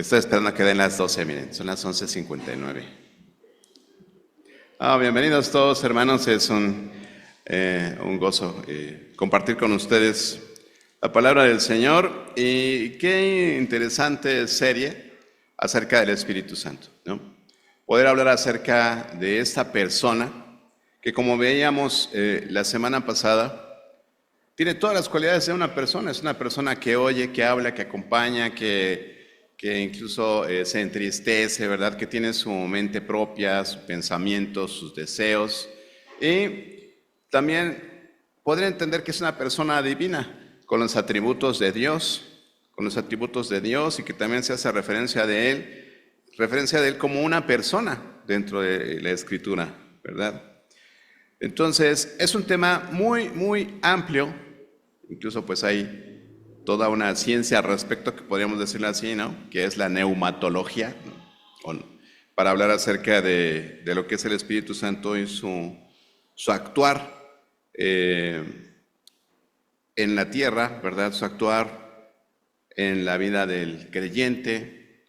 Estoy esperando a que den las 12, miren, son las 11:59. Bienvenidos todos, hermanos. Es un gozo compartir con ustedes la palabra del Señor. Y qué interesante serie acerca del Espíritu Santo, ¿no? Poder hablar acerca de esta persona que, como veíamos la semana pasada, tiene todas las cualidades de una persona. Es una persona que oye, que habla, que acompaña, que incluso se entristece, ¿verdad? Que tiene su mente propia, sus pensamientos, sus deseos. Y también poder entender que es una persona divina, con los atributos de Dios, y que también se hace referencia de él como una persona dentro de la Escritura, ¿verdad? Entonces, es un tema muy, muy amplio. Incluso pues hay toda una ciencia al respecto, que podríamos decirlo así, ¿no? Que es la neumatología, ¿no? Para hablar acerca de lo que es el Espíritu Santo y su actuar en la tierra, ¿verdad? Su actuar en la vida del creyente,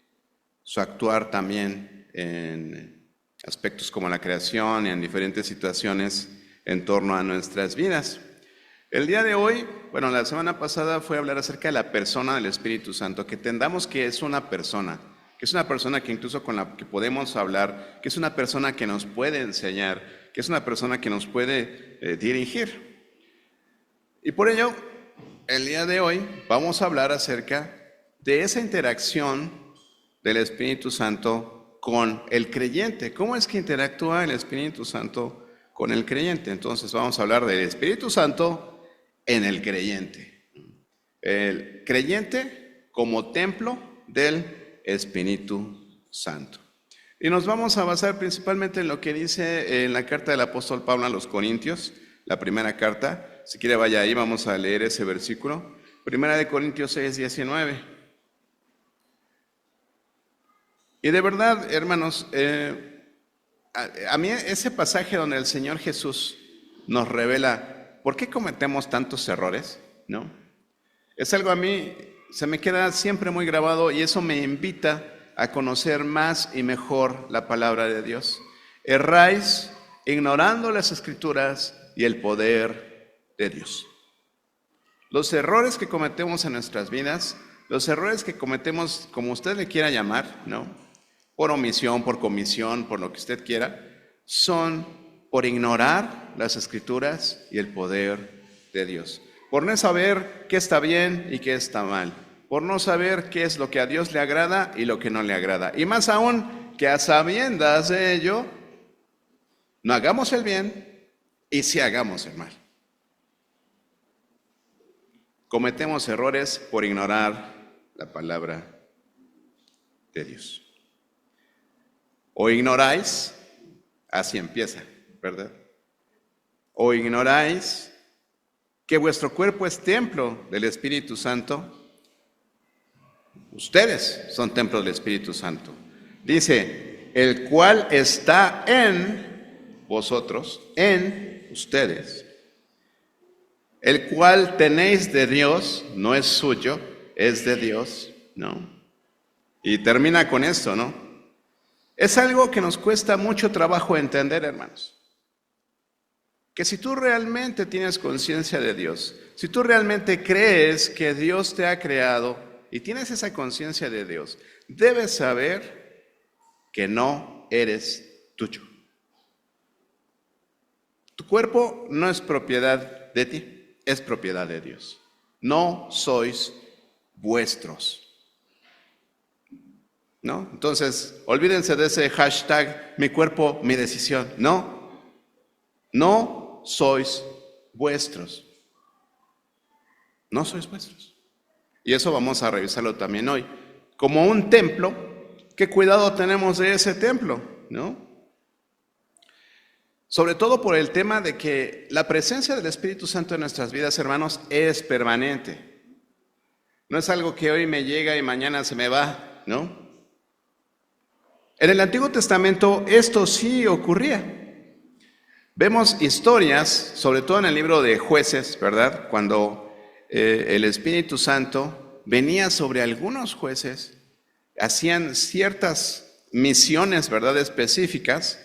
su actuar también en aspectos como la creación y en diferentes situaciones en torno a nuestras vidas. El día de hoy, la semana pasada fue hablar acerca de la persona del Espíritu Santo, que entendamos que es una persona, que incluso con la que podemos hablar, que es una persona que nos puede enseñar, que es una persona que nos puede dirigir. Y por ello, el día de hoy vamos a hablar acerca de esa interacción del Espíritu Santo con el creyente. ¿Cómo es que interactúa el Espíritu Santo con el creyente? Entonces vamos a hablar del Espíritu Santo en el creyente. El creyente como templo del Espíritu Santo. Y nos vamos a basar principalmente en lo que dice en la carta del apóstol Pablo a los Corintios, la primera carta. Si quiere vaya ahí, vamos a leer ese versículo. Primera de Corintios 6:19. Y de verdad, hermanos, a mí ese pasaje donde el Señor Jesús nos revela ¿por qué cometemos tantos errores? ¿No? Es algo a mí, se me queda siempre muy grabado, y eso me invita a conocer más y mejor la palabra de Dios. Erráis ignorando las Escrituras y el poder de Dios. Los errores que cometemos en nuestras vidas, los errores que cometemos, como usted le quiera llamar, ¿no? Por omisión, por comisión, por lo que usted quiera, son por ignorar las Escrituras y el poder de Dios, por no saber qué está bien y qué está mal, por no saber qué es lo que a Dios le agrada y lo que no le agrada, y más aún que a sabiendas de ello no hagamos el bien y sí hagamos el mal. Cometemos errores por ignorar la palabra de Dios. O ignoráis, así empieza, ¿verdad? ¿O ignoráis que vuestro cuerpo es templo del Espíritu Santo? Ustedes son templo del Espíritu Santo. Dice, el cual está en vosotros, en ustedes, el cual tenéis de Dios, no es suyo, es de Dios, ¿no? Y termina con esto, ¿no? Es algo que nos cuesta mucho trabajo entender, hermanos. Que si tú realmente tienes conciencia de Dios, si tú realmente crees que Dios te ha creado y tienes esa conciencia de Dios, debes saber que no eres tuyo. Tu cuerpo no es propiedad de ti, es propiedad de Dios. No sois vuestros, ¿no? Entonces, olvídense de ese hashtag, mi cuerpo, mi decisión. No sois vuestros. No sois vuestros. Y eso vamos a revisarlo también hoy. Como un templo, ¿qué cuidado tenemos de ese templo? ¿No? Sobre todo por el tema de que la presencia del Espíritu Santo en nuestras vidas, hermanos, es permanente. No es algo que hoy me llega y mañana se me va, ¿no? En el Antiguo Testamento esto sí ocurría. Vemos historias, sobre todo en el libro de Jueces, ¿verdad? Cuando el Espíritu Santo venía sobre algunos jueces hacían ciertas misiones, ¿verdad?, específicas,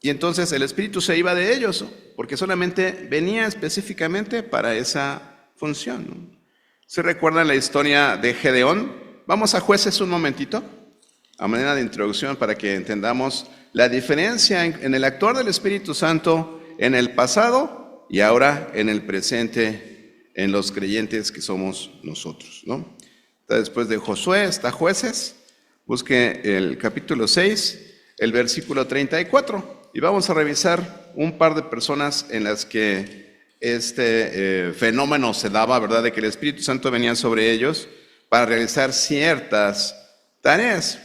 y entonces el Espíritu se iba de ellos, ¿no?, porque solamente venía específicamente para esa función, ¿no? ¿Se recuerdan la historia de Gedeón? Vamos a Jueces un momentito, a manera de introducción, para que entendamos la diferencia en el actuar del Espíritu Santo en el pasado y ahora en el presente, en los creyentes que somos nosotros, ¿no? Después de Josué está Jueces. Busque el capítulo 6, el versículo 34, y vamos a revisar un par de personas en las que este fenómeno se daba, ¿verdad?, de que el Espíritu Santo venía sobre ellos para realizar ciertas tareas.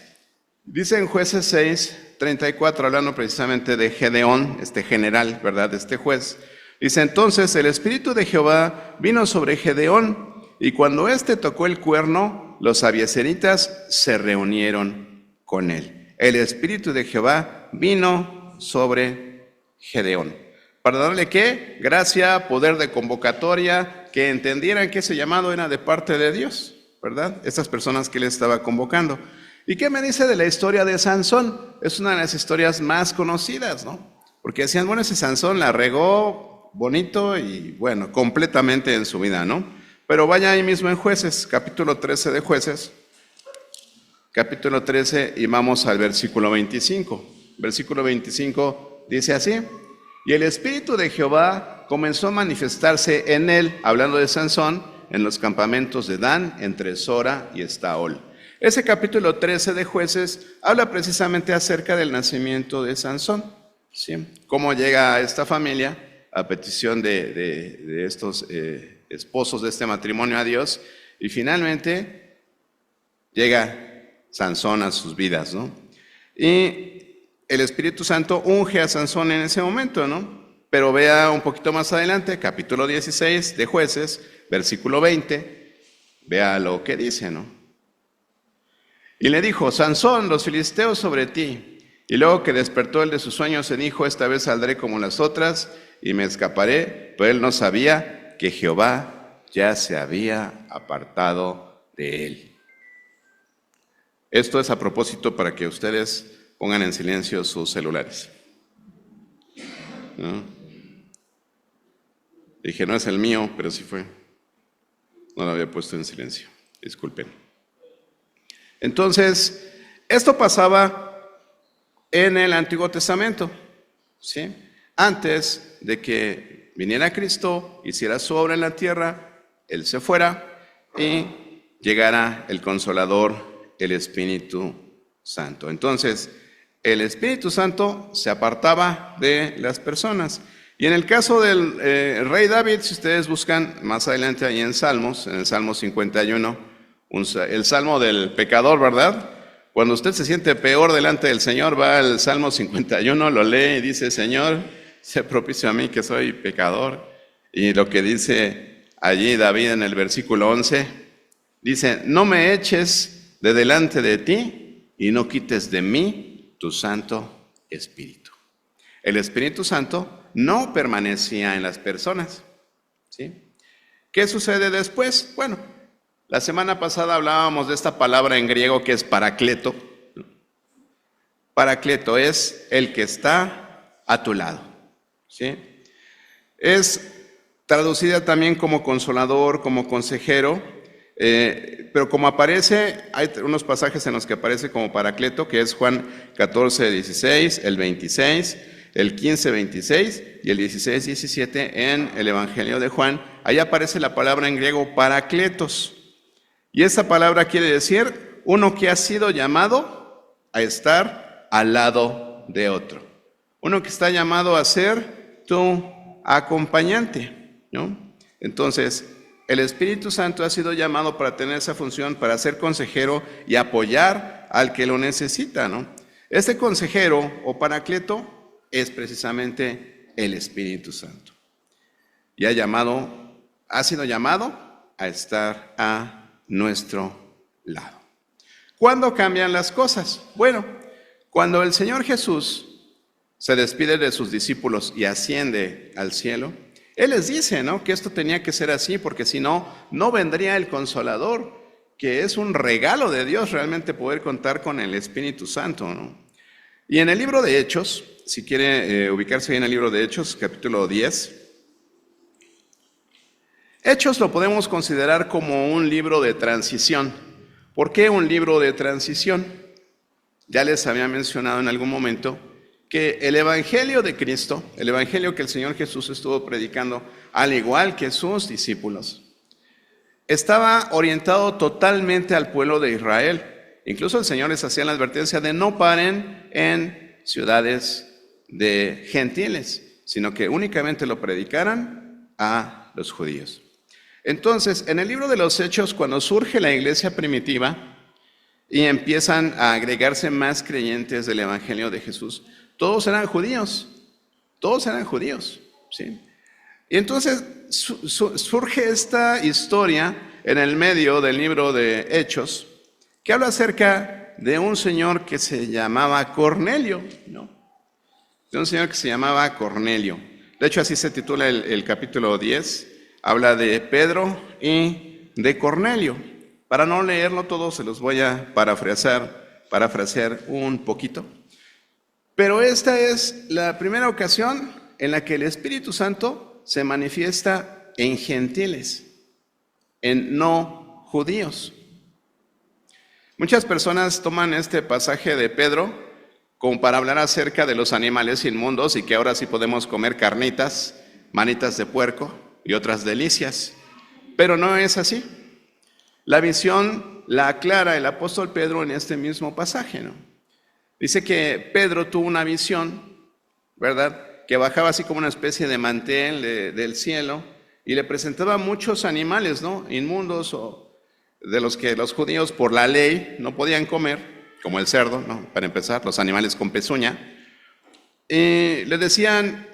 Dice en Jueces 6, 34, hablando precisamente de Gedeón, este general, ¿verdad?, este juez. Dice: entonces el Espíritu de Jehová vino sobre Gedeón, y cuando éste tocó el cuerno, los abiezeritas se reunieron con él. El Espíritu de Jehová vino sobre Gedeón. ¿Para darle qué? Gracia, poder de convocatoria, que entendieran que ese llamado era de parte de Dios, ¿verdad? Estas personas que él estaba convocando. ¿Y qué me dice de la historia de Sansón? Es una de las historias más conocidas, ¿no? Porque decían, bueno, ese Sansón la regó bonito y bueno, completamente en su vida, ¿no? Pero vaya ahí mismo en Jueces, capítulo 13 de Jueces, capítulo 13, y vamos al versículo 25. Versículo 25 dice así: y el Espíritu de Jehová comenzó a manifestarse en él, hablando de Sansón, en los campamentos de Dan, entre Sora y Estaol. Ese capítulo 13 de Jueces habla precisamente acerca del nacimiento de Sansón, ¿sí? Cómo llega a esta familia a petición de estos esposos de este matrimonio a Dios, y finalmente llega Sansón a sus vidas, ¿no? Y el Espíritu Santo unge a Sansón en ese momento, ¿no? Pero vea un poquito más adelante, capítulo 16 de Jueces, versículo 20, vea lo que dice, ¿no? Y le dijo: Sansón, los filisteos sobre ti. Y luego que despertó él de sus sueños, se dijo: esta vez saldré como las otras y me escaparé. Pero él no sabía que Jehová ya se había apartado de él. Esto es a propósito para que ustedes pongan en silencio sus celulares, ¿no? Dije, no es el mío, pero sí fue. No lo había puesto en silencio. Disculpen. Entonces, esto pasaba en el Antiguo Testamento, ¿sí? Antes de que viniera Cristo, hiciera su obra en la tierra, Él se fuera y llegara el Consolador, el Espíritu Santo. Entonces, el Espíritu Santo se apartaba de las personas. Y en el caso del rey David, si ustedes buscan más adelante ahí en Salmos, en el Salmo 51, el Salmo del pecador, ¿verdad? Cuando usted se siente peor delante del Señor, va al Salmo 51, lo lee y dice: Señor, sé propicio a mí que soy pecador. Y lo que dice allí David en el versículo 11, dice: no me eches de delante de ti y no quites de mí tu Santo Espíritu. El Espíritu Santo no permanecía en las personas, ¿sí? ¿Qué sucede después? Bueno, la semana pasada hablábamos de esta palabra en griego que es paracleto. Paracleto es el que está a tu lado, ¿sí? Es traducida también como consolador, como consejero, pero como aparece, hay unos pasajes en los que aparece como paracleto, que es Juan 14, 16, el 26, el 15, 26 y el 16, 17 en el Evangelio de Juan. Ahí aparece la palabra en griego paracletos. Y esa palabra quiere decir uno que ha sido llamado a estar al lado de otro. Uno que está llamado a ser tu acompañante, ¿no? Entonces, el Espíritu Santo ha sido llamado para tener esa función, para ser consejero y apoyar al que lo necesita, ¿no? Este consejero o paracleto es precisamente el Espíritu Santo. Y ha sido llamado a estar a nuestro lado. ¿Cuándo cambian las cosas? Bueno, cuando el Señor Jesús se despide de sus discípulos y asciende al cielo, Él les dice, ¿no?, que esto tenía que ser así, porque si no, no vendría el Consolador. que es un regalo de Dios realmente poder contar con el Espíritu Santo, ¿no? Y en el libro de Hechos, si quiere ubicarse ahí en el libro de Hechos, capítulo 10, Hechos lo podemos considerar como un libro de transición. ¿Por qué un libro de transición? Ya les había mencionado en algún momento que el Evangelio de Cristo, el Evangelio que el Señor Jesús estuvo predicando, al igual que sus discípulos, estaba orientado totalmente al pueblo de Israel. Incluso el Señor les hacía la advertencia de no paren en ciudades de gentiles, sino que únicamente lo predicaran a los judíos. Entonces, en el libro de los Hechos, cuando surge la iglesia primitiva y empiezan a agregarse más creyentes del Evangelio de Jesús, todos eran judíos, ¿sí? Y entonces surge esta historia en el medio del libro de Hechos, que habla acerca de un señor que se llamaba Cornelio, ¿no? De un señor que se llamaba Cornelio. De hecho, así se titula el capítulo 10, habla de Pedro y de Cornelio. Para no leerlo todo, se los voy a parafrasear un poquito. Pero esta es la primera ocasión en la que el Espíritu Santo se manifiesta en gentiles, en no judíos. Muchas personas toman este pasaje de Pedro como para hablar acerca de los animales inmundos y que ahora sí podemos comer carnitas, manitas de puerco y otras delicias. Pero no es así. La visión la aclara el apóstol Pedro en este mismo pasaje, ¿no? Dice que Pedro tuvo una visión, ¿verdad?, que bajaba así como una especie de mantel del cielo y le presentaba muchos animales, ¿no?, inmundos o de los que los judíos por la ley no podían comer, como el cerdo, ¿no?, para empezar, los animales con pezuña. Y le decían,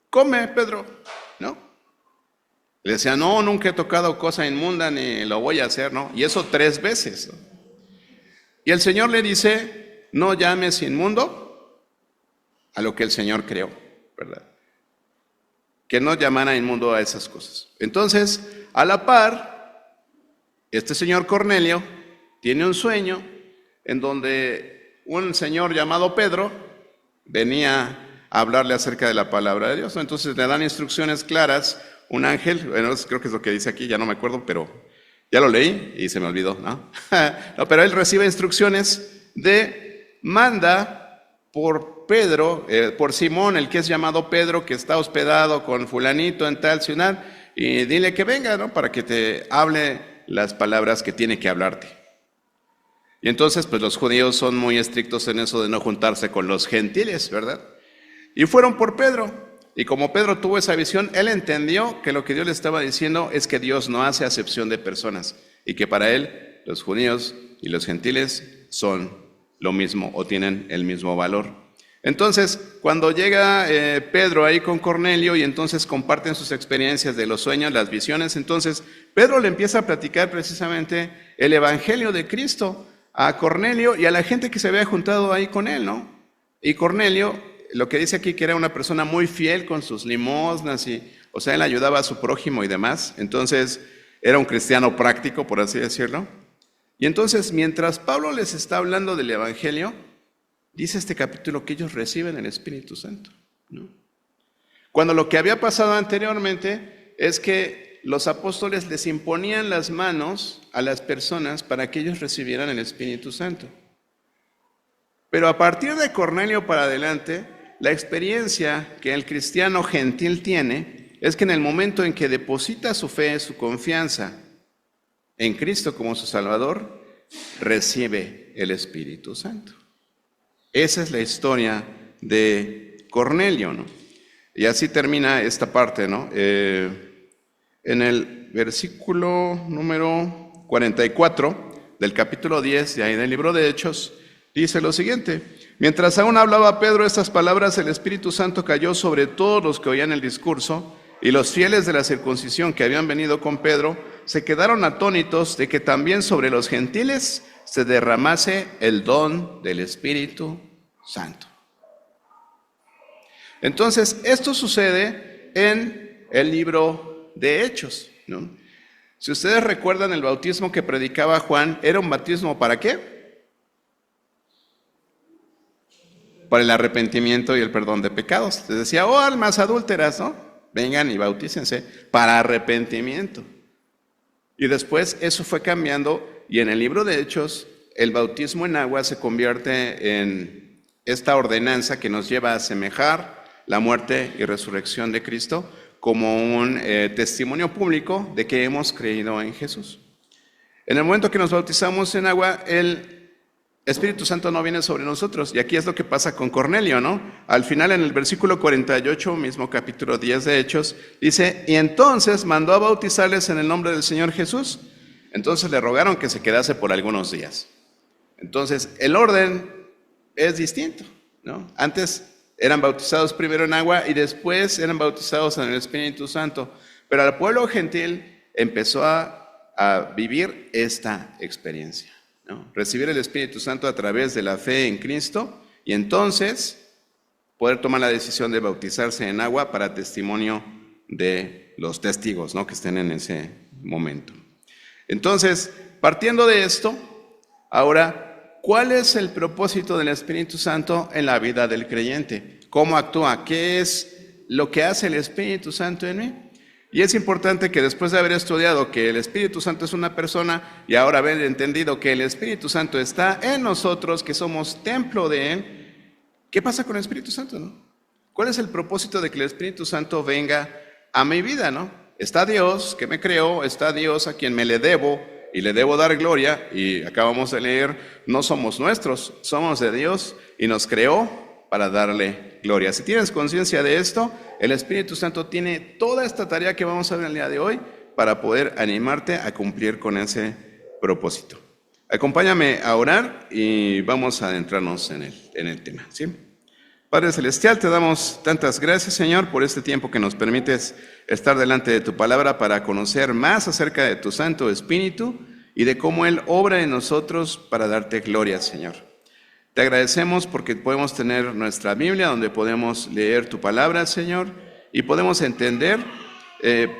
come, Pedro, ¿no? Le decían, no, nunca he tocado cosa inmunda ni lo voy a hacer, ¿no? Y eso 3 veces, ¿no? Y el Señor le dice, no llames inmundo a lo que el Señor creó, ¿verdad? Que no llamara inmundo a esas cosas. Entonces, a la par, este señor Cornelio tiene un sueño en donde un señor llamado Pedro venía a hablarle acerca de la palabra de Dios. Entonces le dan instrucciones claras, un ángel, bueno, creo que es lo que dice aquí, ya no me acuerdo, pero ya lo leí y se me olvidó, ¿no? No, pero él recibe instrucciones de manda por Pedro, por Simón, el que es llamado Pedro, que está hospedado con fulanito en tal ciudad, y dile que venga, ¿no?, para que te hable las palabras que tiene que hablarte. Y entonces, pues los judíos son muy estrictos en eso de no juntarse con los gentiles, ¿verdad? Y fueron por Pedro. Y como Pedro tuvo esa visión, él entendió que lo que Dios le estaba diciendo es que Dios no hace acepción de personas y que para él los judíos y los gentiles son lo mismo o tienen el mismo valor. Entonces, cuando llega Pedro ahí con Cornelio y entonces comparten sus experiencias de los sueños, las visiones, entonces Pedro le empieza a platicar precisamente el Evangelio de Cristo a Cornelio y a la gente que se había juntado ahí con él, ¿no? Y Cornelio, lo que dice aquí que era una persona muy fiel con sus limosnas, o sea, él ayudaba a su prójimo y demás, entonces era un cristiano práctico, por así decirlo. Y entonces, mientras Pablo les está hablando del Evangelio, dice este capítulo que ellos reciben el Espíritu Santo, ¿no? Cuando lo que había pasado anteriormente es que los apóstoles les imponían las manos a las personas para que ellos recibieran el Espíritu Santo. Pero a partir de Cornelio para adelante, la experiencia que el cristiano gentil tiene es que en el momento en que deposita su fe, su confianza en Cristo como su Salvador, recibe el Espíritu Santo. Esa es la historia de Cornelio, ¿no? Y así termina esta parte, ¿no? En el versículo número 44 del capítulo 10 de ahí del libro de Hechos, dice lo siguiente: mientras aún hablaba Pedro estas palabras, el Espíritu Santo cayó sobre todos los que oían el discurso, y los fieles de la circuncisión que habían venido con Pedro se quedaron atónitos de que también sobre los gentiles se derramase el don del Espíritu Santo. Entonces, esto sucede en el libro de Hechos, ¿no? Si ustedes recuerdan el bautismo que predicaba Juan, ¿era un bautismo para qué? Para el arrepentimiento y el perdón de pecados. Les decía, oh almas adúlteras, ¿no? Vengan y bautícense para arrepentimiento. Y después eso fue cambiando y en el libro de Hechos el bautismo en agua se convierte en esta ordenanza que nos lleva a asemejar la muerte y resurrección de Cristo como un testimonio público de que hemos creído en Jesús. En el momento que nos bautizamos en agua, el Espíritu Santo no viene sobre nosotros. Y aquí es lo que pasa con Cornelio, ¿no? Al final, en el versículo 48, mismo capítulo 10 de Hechos, dice, y entonces mandó a bautizarles en el nombre del Señor Jesús. Entonces le rogaron que se quedase por algunos días. Entonces, el orden es distinto, ¿no? Antes eran bautizados primero en agua y después eran bautizados en el Espíritu Santo. Pero el pueblo gentil empezó a vivir esta experiencia, ¿no? Recibir el Espíritu Santo a través de la fe en Cristo y entonces poder tomar la decisión de bautizarse en agua para testimonio de los testigos, ¿no? Que estén en ese momento. Entonces, partiendo de esto, ahora, ¿cuál es el propósito del Espíritu Santo en la vida del creyente? ¿Cómo actúa? ¿Qué es lo que hace el Espíritu Santo en mí? Y es importante que después de haber estudiado que el Espíritu Santo es una persona y ahora haber entendido que el Espíritu Santo está en nosotros, que somos templo de Él, ¿qué pasa con el Espíritu Santo, no? ¿Cuál es el propósito de que el Espíritu Santo venga a mi vida, no? Está Dios que me creó, está Dios a quien me le debo y le debo dar gloria, y acabamos de leer, no somos nuestros, somos de Dios y nos creó para darle gloria. Si tienes conciencia de esto, el Espíritu Santo tiene toda esta tarea que vamos a ver el día de hoy para poder animarte a cumplir con ese propósito. Acompáñame a orar y vamos a adentrarnos en el tema, ¿sí? Padre Celestial, te damos tantas gracias, Señor, por este tiempo que nos permites estar delante de tu palabra para conocer más acerca de tu Santo Espíritu y de cómo Él obra en nosotros para darte gloria, Señor. Te agradecemos porque podemos tener nuestra Biblia donde podemos leer tu palabra, Señor, y podemos entender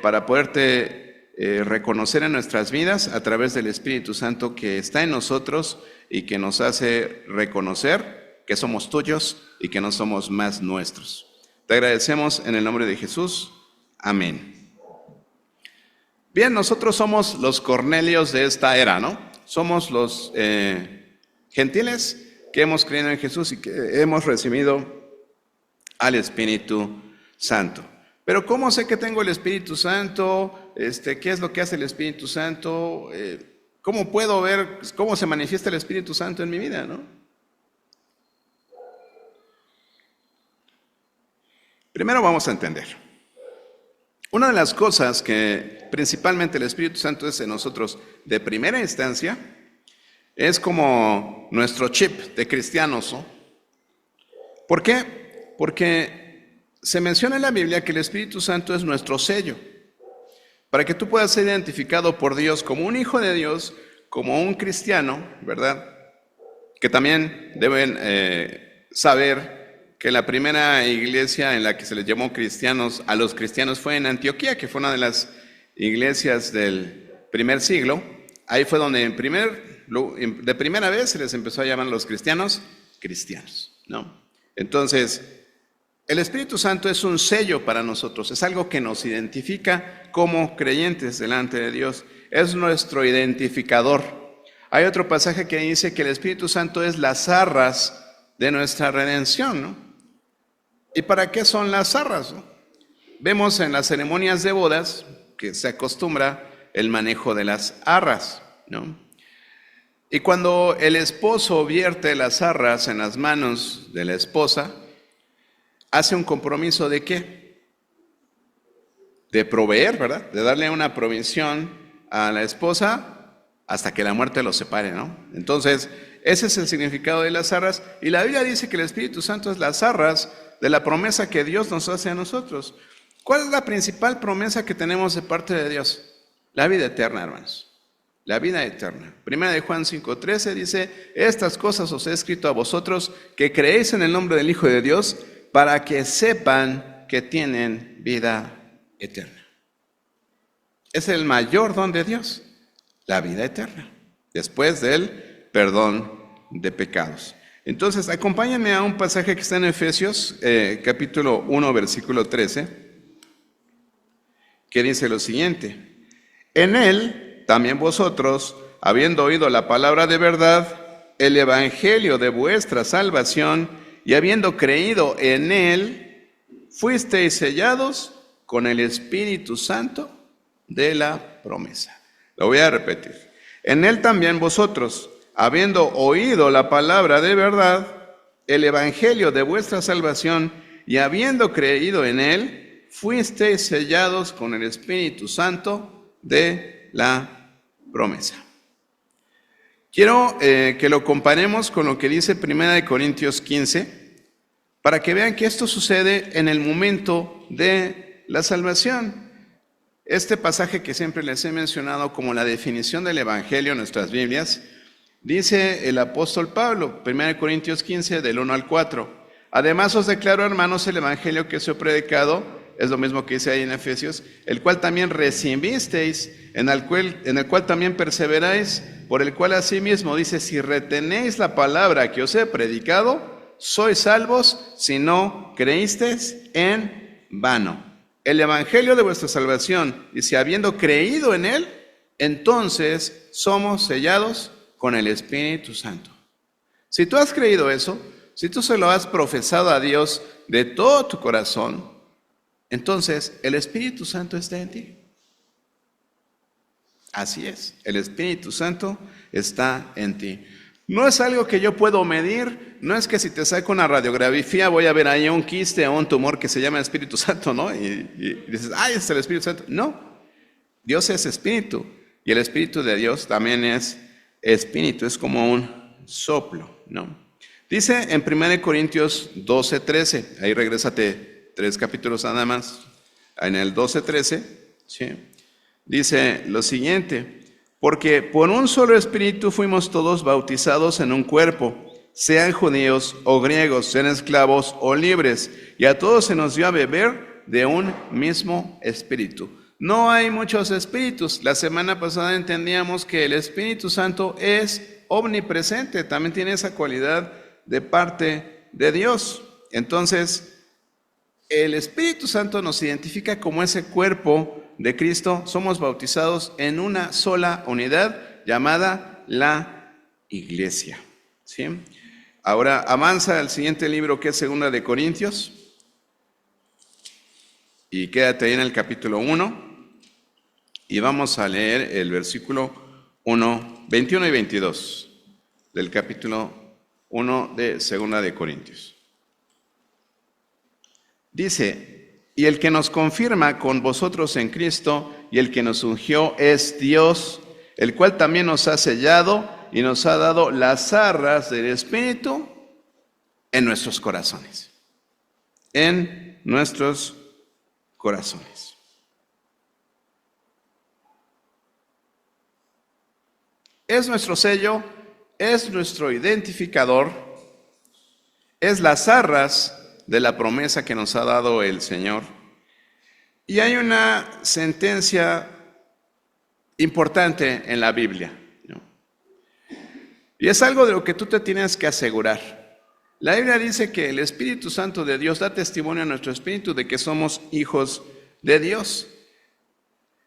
para poderte reconocer en nuestras vidas a través del Espíritu Santo que está en nosotros y que nos hace reconocer que somos tuyos y que no somos más nuestros. Te agradecemos en el nombre de Jesús. Amén. Bien, nosotros somos los Cornelios de esta era, ¿no? Somos los gentiles que hemos creído en Jesús y que hemos recibido al Espíritu Santo. Pero ¿cómo sé que tengo el Espíritu Santo? ¿Qué es lo que hace el Espíritu Santo? ¿Cómo puedo ver cómo se manifiesta el Espíritu Santo en mi vida, no? Primero vamos a entender. Una de las cosas que principalmente el Espíritu Santo es en nosotros de primera instancia es como nuestro chip de cristianos, ¿no? ¿Por qué? Porque se menciona en la Biblia que el Espíritu Santo es nuestro sello. Para que tú puedas ser identificado por Dios como un hijo de Dios, como un cristiano, ¿verdad? Que también deben saber que la primera iglesia en la que se les llamó cristianos a los cristianos fue en Antioquía, que fue una de las iglesias del primer siglo. Ahí fue donde de primera vez se les empezó a llamar a los cristianos, ¿no? Entonces, el Espíritu Santo es un sello para nosotros, es algo que nos identifica como creyentes delante de Dios, es nuestro identificador. Hay otro pasaje que dice que el Espíritu Santo es las arras de nuestra redención, ¿no? ¿Y para qué son las arras, no? Vemos en las ceremonias de bodas que se acostumbra el manejo de las arras, ¿no? Y cuando el esposo vierte las arras en las manos de la esposa, hace un compromiso ¿de qué? De proveer, ¿verdad? De darle una provisión a la esposa hasta que la muerte los separe, ¿no? Entonces, ese es el significado de las arras. Y la Biblia dice que el Espíritu Santo es las arras de la promesa que Dios nos hace a nosotros. ¿Cuál es la principal promesa que tenemos de parte de Dios? La vida eterna, hermanos. La vida eterna. Primera de Juan 5:13 dice, estas cosas os he escrito a vosotros que creéis en el nombre del Hijo de Dios, para que sepan que tienen vida eterna. es el mayor don de Dios, la vida eterna, después del perdón de pecados. Entonces, acompáñenme a un pasaje que está en Efesios, capítulo 1, versículo 13, que dice lo siguiente: en él también vosotros, habiendo oído la palabra de verdad, el evangelio de vuestra salvación, y habiendo creído en él, fuisteis sellados con el Espíritu Santo de la promesa. Lo voy a repetir. En él también vosotros, habiendo oído la palabra de verdad, el evangelio de vuestra salvación, y habiendo creído en él, fuisteis sellados con el Espíritu Santo de la promesa. Quiero que lo comparemos con lo que dice 1 Corintios 15, para que vean que esto sucede en el momento de la salvación. Este pasaje que siempre les he mencionado como la definición del evangelio en nuestras Biblias, dice el apóstol Pablo, 1 Corintios 15, del 1 al 4. Además os declaro, hermanos, el evangelio que os he predicado, es lo mismo que dice ahí en Efesios, el cual también recibisteis, en el cual también perseveráis, por el cual asimismo dice, si retenéis la palabra que os he predicado, sois salvos si no creísteis en vano. El evangelio de vuestra salvación, y si habiendo creído en él, entonces somos sellados con el Espíritu Santo. Si tú has creído eso, si tú se lo has profesado a Dios de todo tu corazón, entonces el Espíritu Santo está en ti. Así es, el Espíritu Santo está en ti. No es algo que yo puedo medir, no es que si te saco una radiografía voy a ver ahí un quiste o un tumor que se llama Espíritu Santo, ¿no? Y dices, ¡ay, es el Espíritu Santo! No, Dios es Espíritu y el Espíritu de Dios también es Espíritu, es como un soplo, ¿no? Dice en 1 Corintios 12, 13, ahí regrésate 3 capítulos nada más, en el 12, 13, ¿sí? Dice lo siguiente: porque por un solo espíritu fuimos todos bautizados en un cuerpo, sean judíos o griegos, sean esclavos o libres, y a todos se nos dio a beber de un mismo espíritu. No hay muchos espíritus. La semana pasada entendíamos que el Espíritu Santo es omnipresente, también tiene esa cualidad de parte de Dios. Entonces, el Espíritu Santo nos identifica como ese cuerpo de Cristo. Somos bautizados en una sola unidad llamada la Iglesia, ¿sí? Ahora avanza al siguiente libro, que es 2 de Corintios, y quédate ahí en el capítulo 1 y vamos a leer el versículo 1, 21 y 22 del capítulo 1 de 2 de Corintios. Dice: y el que nos confirma con vosotros en Cristo y el que nos ungió es Dios, el cual también nos ha sellado y nos ha dado las arras del Espíritu en nuestros corazones. En nuestros corazones. Es nuestro sello, es nuestro identificador, es las arras de la promesa que nos ha dado el Señor. Y hay una sentencia importante en la Biblia, ¿no? Y es algo de lo que tú te tienes que asegurar. La Biblia dice que el Espíritu Santo de Dios da testimonio a nuestro espíritu de que somos hijos de Dios.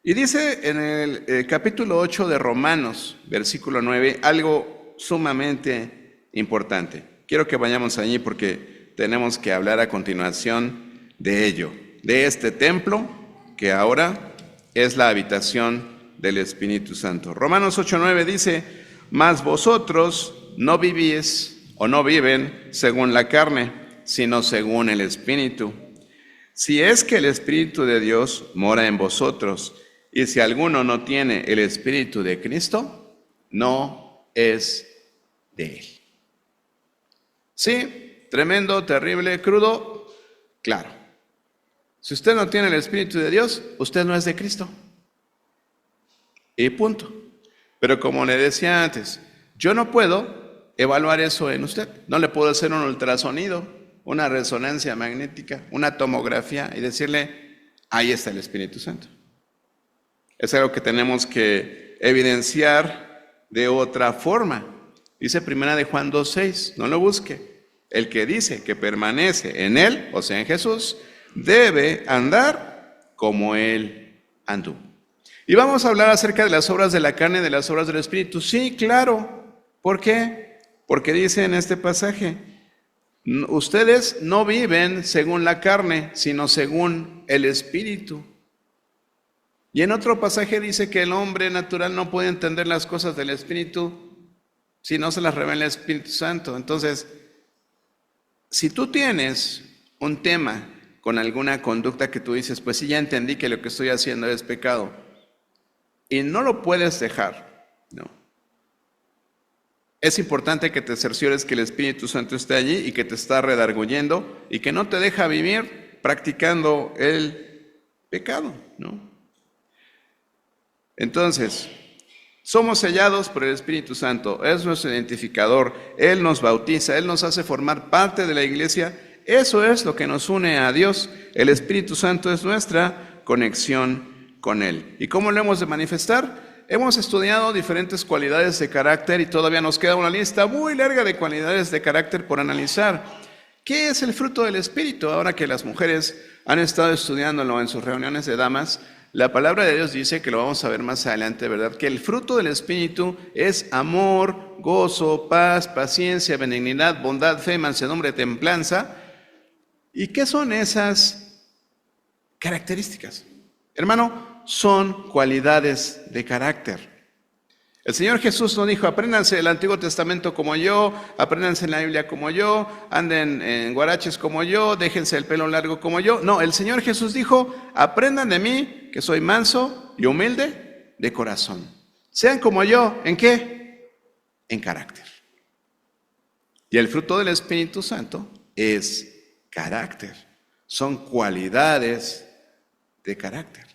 Y dice en el capítulo 8 de Romanos, versículo 9, algo sumamente importante. Quiero que vayamos allí porque tenemos que hablar a continuación de ello, de este templo que ahora es la habitación del Espíritu Santo. Romanos 8:9 dice: mas vosotros no vivís o no viven según la carne, sino según el Espíritu. Si es que el Espíritu de Dios mora en vosotros, y si alguno no tiene el Espíritu de Cristo, no es de él. Sí, tremendo, terrible, crudo, claro. Si usted no tiene el Espíritu de Dios, usted no es de Cristo. Y punto. Pero como le decía antes, yo no puedo evaluar eso en usted. No le puedo hacer un ultrasonido, una resonancia magnética, una tomografía y decirle, ahí está el Espíritu Santo. Es algo que tenemos que evidenciar de otra forma. Dice primera de Juan 2:6, no lo busque. El que dice que permanece en Él, o sea en Jesús, debe andar como Él anduvo. Y vamos a hablar acerca de las obras de la carne y de las obras del Espíritu. Sí, claro. ¿Por qué? Porque dice en este pasaje, ustedes no viven según la carne, sino según el Espíritu. Y en otro pasaje dice que el hombre natural no puede entender las cosas del Espíritu si no se las revela el Espíritu Santo. Entonces, si tú tienes un tema con alguna conducta que tú dices, pues sí, ya entendí que lo que estoy haciendo es pecado, y no lo puedes dejar, ¿no? Es importante que te cerciores que el Espíritu Santo esté allí y que te está redarguyendo y que no te deja vivir practicando el pecado, ¿no? Entonces, somos sellados por el Espíritu Santo, es nuestro identificador, Él nos bautiza, Él nos hace formar parte de la iglesia, eso es lo que nos une a Dios, el Espíritu Santo es nuestra conexión con Él. ¿Y cómo lo hemos de manifestar? Hemos estudiado diferentes cualidades de carácter y todavía nos queda una lista muy larga de cualidades de carácter por analizar. ¿Qué es el fruto del Espíritu? Ahora que las mujeres han estado estudiándolo en sus reuniones de damas, la palabra de Dios dice, que lo vamos a ver más adelante, ¿verdad? Que el fruto del Espíritu es amor, gozo, paz, paciencia, benignidad, bondad, fe, mansedumbre, templanza. ¿Y qué son esas características? Hermano, son cualidades de carácter. El Señor Jesús nos dijo, apréndanse el Antiguo Testamento como yo, apréndanse la Biblia como yo, anden en guaraches como yo, déjense el pelo largo como yo. No, el Señor Jesús dijo, aprendan de mí, que soy manso y humilde de corazón. Sean como yo, ¿en qué? En carácter. Y el fruto del Espíritu Santo es carácter. Son cualidades de carácter.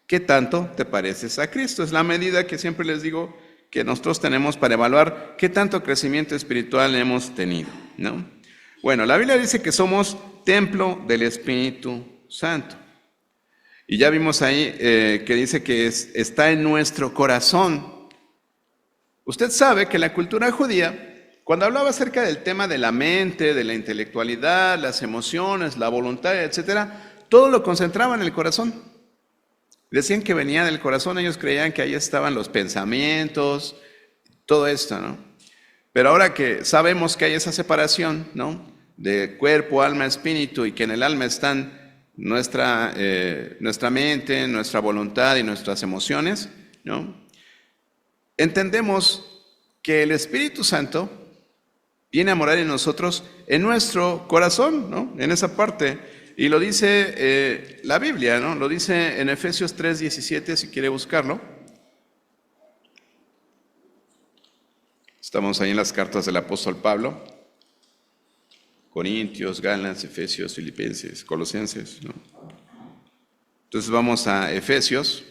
¿Qué tanto te pareces a Cristo? Es la medida que siempre les digo que nosotros tenemos para evaluar qué tanto crecimiento espiritual hemos tenido, ¿no? Bueno, la Biblia dice que somos templo del Espíritu Santo. Y ya vimos ahí que dice que está en nuestro corazón. Usted sabe que la cultura judía, cuando hablaba acerca del tema de la mente, de la intelectualidad, las emociones, la voluntad, etcétera, todo lo concentraba en el corazón. Decían que venía del corazón, ellos creían que ahí estaban los pensamientos, todo esto, ¿no? Pero ahora que sabemos que hay esa separación, ¿no? De cuerpo, alma, espíritu, y que en el alma están nuestra mente, nuestra voluntad y nuestras emociones, ¿no? Entendemos que el Espíritu Santo viene a morar en nosotros, en nuestro corazón, ¿no? En esa parte. Y lo dice la Biblia, ¿no? Lo dice en Efesios 3:17, si quiere buscarlo. Estamos ahí en las cartas del apóstol Pablo. Corintios, Gálatas, Efesios, Filipenses, Colosenses, ¿no? Entonces vamos a Efesios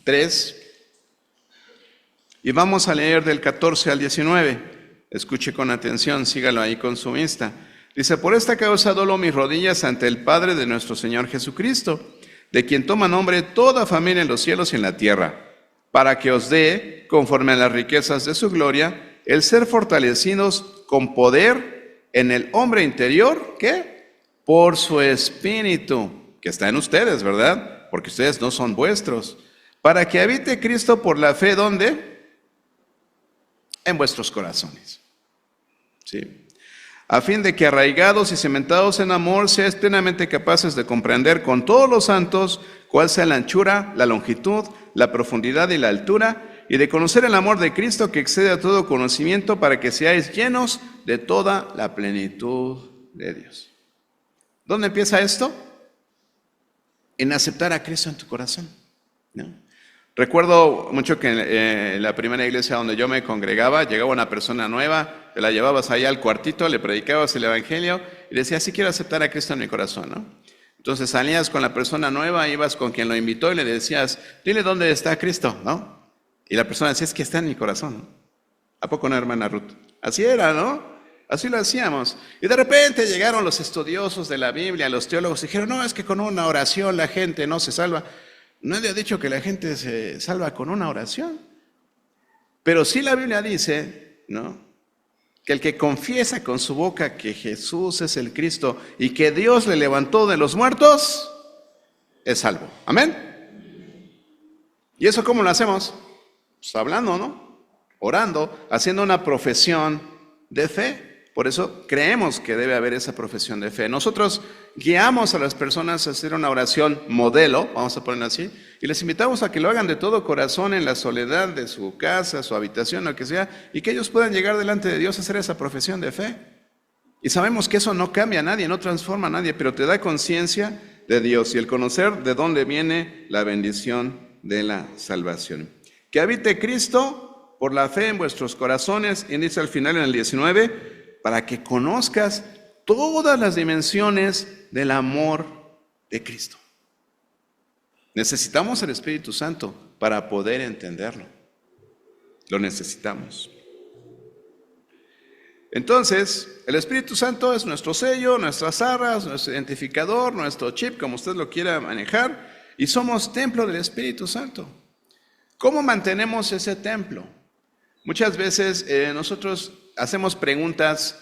3 y vamos a leer del 14 al 19. Escuche con atención, sígalo ahí con su vista. Dice, por esta causa doblo mis rodillas ante el Padre de nuestro Señor Jesucristo, de quien toma nombre toda familia en los cielos y en la tierra, para que os dé, conforme a las riquezas de su gloria, el ser fortalecidos con poder en el hombre interior, ¿qué? Por su Espíritu, que está en ustedes, ¿verdad? Porque ustedes no son vuestros, para que habite Cristo por la fe, ¿dónde? En vuestros corazones. ¿Sí? A fin de que arraigados y cimentados en amor, seáis plenamente capaces de comprender con todos los santos cuál sea la anchura, la longitud, la profundidad y la altura, y de conocer el amor de Cristo que excede a todo conocimiento, para que seáis llenos de toda la plenitud de Dios. ¿Dónde empieza esto? En aceptar a Cristo en tu corazón, ¿no? Recuerdo mucho que en la primera iglesia donde yo me congregaba, llegaba una persona nueva, te la llevabas allá al cuartito, le predicabas el evangelio y decías, sí quiero aceptar a Cristo en mi corazón, ¿no? Entonces salías con la persona nueva, ibas con quien lo invitó y le decías, dile dónde está Cristo, ¿no? Y la persona decía, es que está en mi corazón, ¿no? ¿A poco no, hermana Ruth? Así era, ¿no? Así lo hacíamos. Y de repente llegaron los estudiosos de la Biblia, los teólogos, y dijeron, no, es que con una oración la gente no se salva. Nadie ha dicho que la gente se salva con una oración. Pero sí la Biblia dice, ¿no?, que el que confiesa con su boca que Jesús es el Cristo y que Dios le levantó de los muertos, es salvo. Amén. ¿Y eso cómo lo hacemos? Pues hablando, ¿no? Orando, haciendo una profesión de fe. Por eso creemos que debe haber esa profesión de fe. Nosotros guiamos a las personas a hacer una oración modelo, vamos a ponerlo así, y les invitamos a que lo hagan de todo corazón en la soledad de su casa, su habitación, lo que sea, y que ellos puedan llegar delante de Dios a hacer esa profesión de fe. Y sabemos que eso no cambia a nadie, no transforma a nadie, pero te da conciencia de Dios y el conocer de dónde viene la bendición de la salvación. Que habite Cristo por la fe en vuestros corazones, y dice al final en el 19, para que conozcas todas las dimensiones del amor de Cristo. Necesitamos el Espíritu Santo para poder entenderlo. Lo necesitamos. Entonces, el Espíritu Santo es nuestro sello, nuestras arras, nuestro identificador, nuestro chip, como usted lo quiera manejar, y somos templo del Espíritu Santo. ¿Cómo mantenemos ese templo? Muchas veces nosotros hacemos preguntas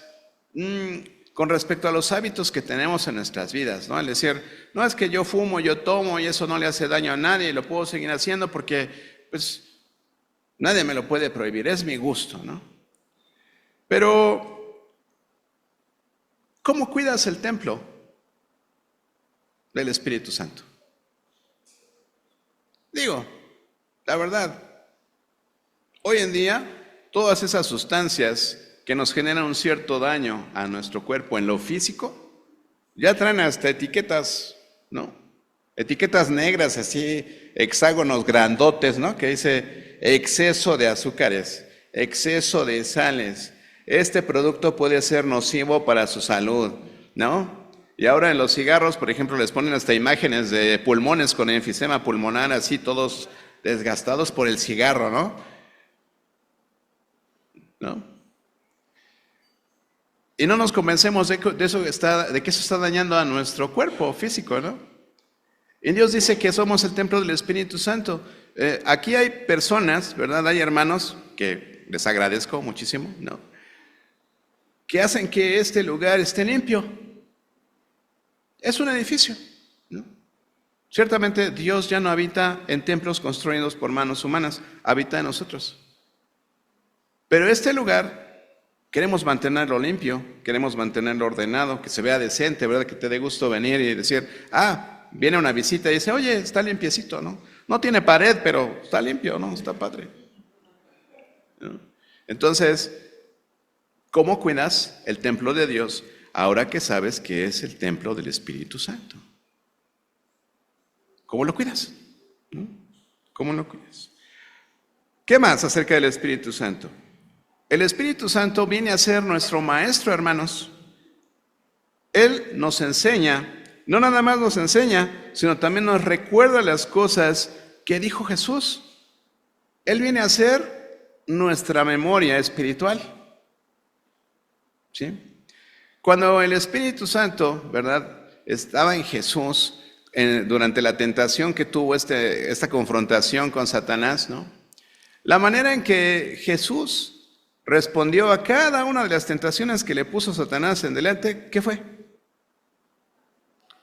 con respecto a los hábitos que tenemos en nuestras vidas, ¿no? Al decir, no es que yo fumo, yo tomo y eso no le hace daño a nadie y lo puedo seguir haciendo porque pues nadie me lo puede prohibir, es mi gusto, ¿no? Pero, ¿cómo cuidas el templo del Espíritu Santo? Digo, la verdad, hoy en día todas esas sustancias que nos generan un cierto daño a nuestro cuerpo en lo físico, ya traen hasta etiquetas, ¿no? Etiquetas negras, así, hexágonos grandotes, ¿no? Que dice exceso de azúcares, exceso de sales. Este producto puede ser nocivo para su salud, ¿no? Y ahora en los cigarros, por ejemplo, les ponen hasta imágenes de pulmones con enfisema pulmonar, así todos desgastados por el cigarro, ¿no? Y no nos convencemos de que eso está dañando a nuestro cuerpo físico, ¿no? Y Dios dice que somos el templo del Espíritu Santo. Aquí hay personas, ¿verdad? Hay hermanos que les agradezco muchísimo, ¿no?, que hacen que este lugar esté limpio. Es un edificio, ¿no? Ciertamente Dios ya no habita en templos construidos por manos humanas, habita en nosotros. Pero este lugar queremos mantenerlo limpio, queremos mantenerlo ordenado, que se vea decente, ¿verdad? Que te dé gusto venir y decir, viene una visita y dice, oye, está limpiecito, ¿no? No tiene pared, pero está limpio, ¿no? Está padre, ¿no? Entonces, ¿cómo cuidas el templo de Dios ahora que sabes que es el templo del Espíritu Santo? ¿Cómo lo cuidas? ¿No? ¿Cómo lo cuidas? ¿Qué más acerca del Espíritu Santo? El Espíritu Santo viene a ser nuestro maestro, hermanos. Él nos enseña, no nada más nos enseña, sino también nos recuerda las cosas que dijo Jesús. Él viene a ser nuestra memoria espiritual. ¿Sí? Cuando el Espíritu Santo, ¿verdad?, estaba en Jesús, durante la tentación que tuvo esta confrontación con Satanás, ¿no?, la manera en que Jesús respondió a cada una de las tentaciones que le puso Satanás en delante, ¿qué fue?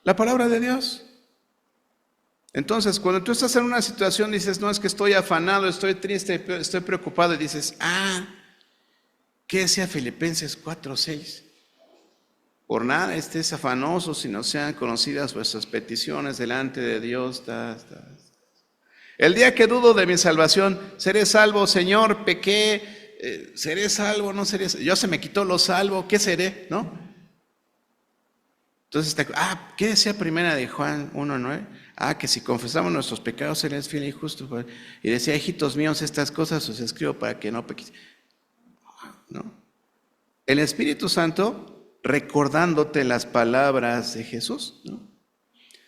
La palabra de Dios. Entonces, cuando tú estás en una situación, dices, no, es que estoy afanado, estoy triste, estoy preocupado, y dices, ¿qué decía Filipenses 4:6? Por nada estés afanosos, si no sean conocidas vuestras peticiones delante de Dios. El día que dudo de mi salvación, ¿seré salvo, Señor? Pequé, ¿seré salvo? No seré salvo. Yo se me quitó lo salvo, ¿qué seré? ¿No? Entonces, ¿qué decía primera de Juan 1:9? Que si confesamos nuestros pecados, Él es fiel y justo. Y decía, hijitos míos, estas cosas os escribo para que no pequéis. ¿No? El Espíritu Santo recordándote las palabras de Jesús, ¿no?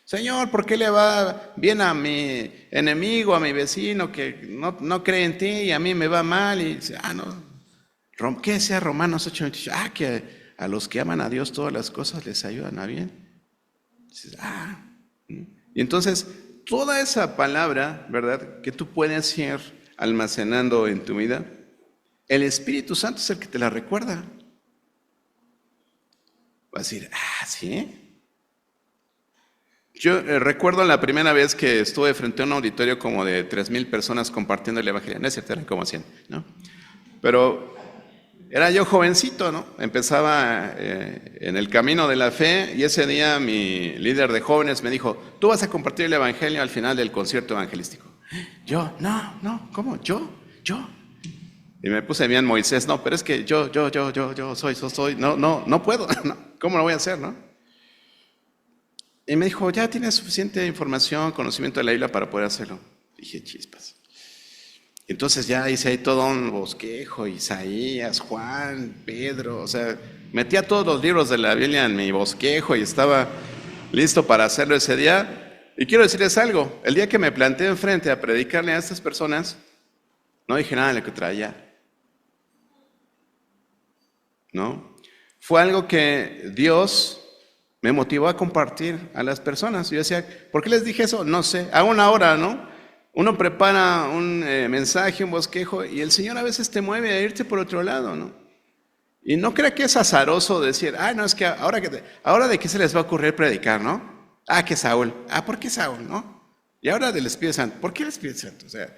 Señor, ¿por qué le va bien a mi enemigo, a mi vecino que no cree en ti y a mí me va mal? Y dice, no. ¿Qué decía Romanos 8:28? Que a los que aman a Dios todas las cosas les ayudan a bien. Dices, Y entonces, toda esa palabra, ¿verdad?, que tú puedes ir almacenando en tu vida, el Espíritu Santo es el que te la recuerda. Vas a decir, ¿sí? Yo recuerdo la primera vez que estuve frente a un auditorio como de 3,000 personas compartiendo el Evangelio. No es cierto, eran como 100, ¿no? Pero era yo jovencito, ¿no? Empezaba en el camino de la fe y ese día mi líder de jóvenes me dijo, tú vas a compartir el Evangelio al final del concierto evangelístico. Yo, no, ¿cómo? ¿Yo? Y me puse bien Moisés, no, pero es que yo soy, no puedo, ¿no? ¿Cómo lo voy a hacer, no? Y me dijo, ya tienes suficiente información, conocimiento de la Biblia para poder hacerlo. Dije, chispas. Entonces ya hice ahí todo un bosquejo, Isaías, Juan, Pedro, o sea, metía todos los libros de la Biblia en mi bosquejo y estaba listo para hacerlo ese día. Y quiero decirles algo, el día que me planté enfrente a predicarle a estas personas, no dije nada de lo que traía. ¿No? Fue algo que Dios me motivó a compartir a las personas. Yo decía, ¿por qué les dije eso? No sé, aún ahora, ¿no? Uno prepara un mensaje, un bosquejo, y el Señor a veces te mueve a irte por otro lado, ¿no? Y no crea que es azaroso decir, no, es que ahora de qué se les va a ocurrir predicar, ¿no? Que Saúl. ¿Por qué Saúl, no? Y ahora del Espíritu Santo. ¿Por qué el Espíritu Santo? O sea,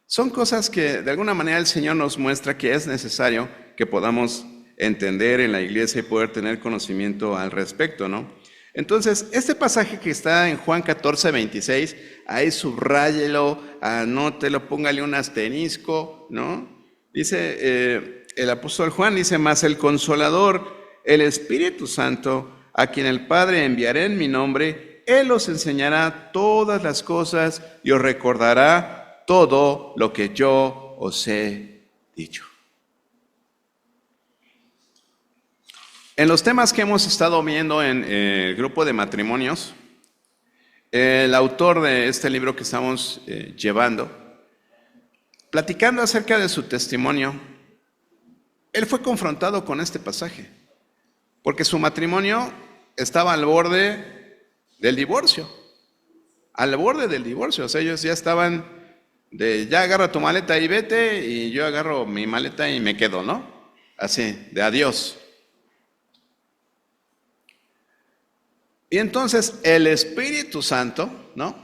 son cosas que de alguna manera el Señor nos muestra que es necesario que podamos entender en la iglesia y poder tener conocimiento al respecto, ¿no? Entonces, este pasaje que está en Juan 14:26, ahí subráyelo, anótelo, póngale un asterisco, ¿no? Dice, el apóstol Juan dice, mas el Consolador, el Espíritu Santo, a quien el Padre enviará en mi nombre, Él os enseñará todas las cosas y os recordará todo lo que yo os he dicho. En los temas que hemos estado viendo en el grupo de matrimonios, el autor de este libro que estamos llevando, platicando acerca de su testimonio, él fue confrontado con este pasaje, porque su matrimonio estaba al borde del divorcio, o sea, ellos ya estaban ya agarra tu maleta y vete, y yo agarro mi maleta y me quedo, ¿no? Así, de adiós. Y entonces el Espíritu Santo, ¿no?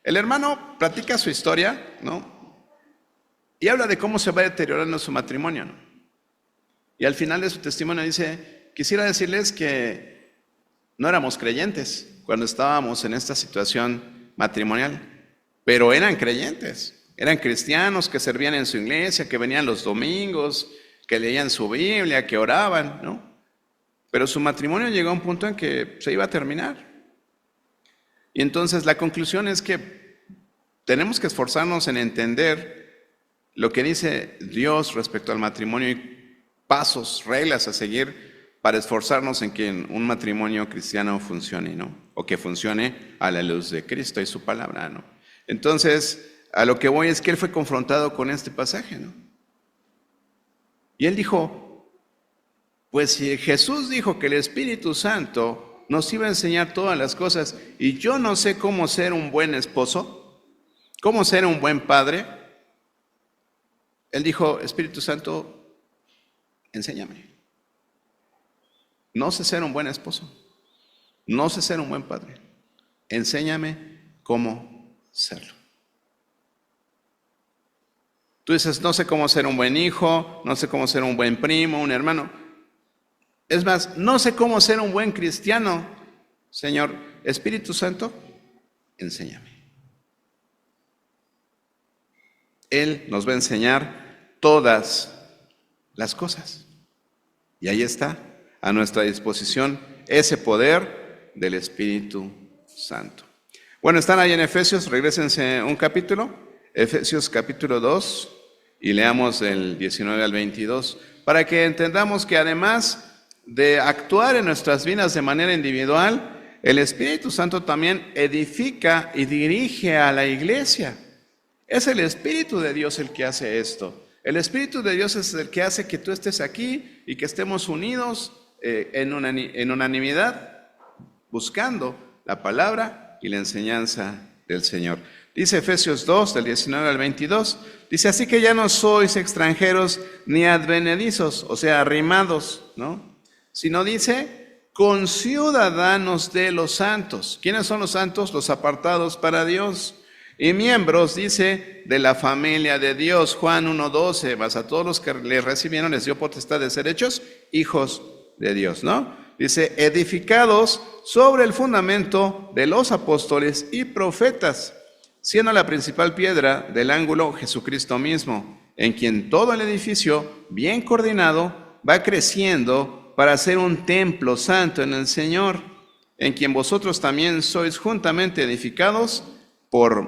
El hermano platica su historia, ¿no? Y habla de cómo se va deteriorando su matrimonio, ¿no? Y al final de su testimonio dice, quisiera decirles que no éramos creyentes cuando estábamos en esta situación matrimonial, pero eran creyentes, eran cristianos que servían en su iglesia, que venían los domingos, que leían su Biblia, que oraban, ¿no? Pero su matrimonio llegó a un punto en que se iba a terminar. Y entonces la conclusión es que tenemos que esforzarnos en entender lo que dice Dios respecto al matrimonio y pasos, reglas a seguir para esforzarnos en que un matrimonio cristiano funcione, ¿no? O que funcione a la luz de Cristo y su palabra, ¿no? Entonces, a lo que voy es que él fue confrontado con este pasaje, ¿no? Y él dijo, pues si Jesús dijo que el Espíritu Santo nos iba a enseñar todas las cosas y yo no sé cómo ser un buen esposo, cómo ser un buen padre, él dijo, Espíritu Santo, enséñame. No sé ser un buen esposo, no sé ser un buen padre, enséñame cómo serlo. Tú dices, no sé cómo ser un buen hijo, no sé cómo ser un buen primo, un hermano. Es más, no sé cómo ser un buen cristiano. Señor, Espíritu Santo, enséñame. Él nos va a enseñar todas las cosas. Y ahí está, a nuestra disposición, ese poder del Espíritu Santo. Bueno, están ahí en Efesios, regrésense un capítulo, Efesios capítulo 2, y leamos del 19 al 22, para que entendamos que además de actuar en nuestras vidas de manera individual, el Espíritu Santo también edifica y dirige a la iglesia. Es el Espíritu de Dios el que hace esto. El Espíritu de Dios es el que hace que tú estés aquí y que estemos unidos en unanimidad, buscando la palabra y la enseñanza del Señor. Dice Efesios 2, del 19 al 22, dice, así que ya no sois extranjeros ni advenedizos, o sea, arrimados, ¿no? Sino dice, conciudadanos de los santos. ¿Quiénes son los santos? Los apartados para Dios. Y miembros, dice, de la familia de Dios. Juan 1:12, mas a todos los que le recibieron les dio potestad de ser hechos hijos de Dios, ¿no? Dice, edificados sobre el fundamento de los apóstoles y profetas, siendo la principal piedra del ángulo Jesucristo mismo, en quien todo el edificio, bien coordinado, va creciendo para ser un templo santo en el Señor, en quien vosotros también sois juntamente edificados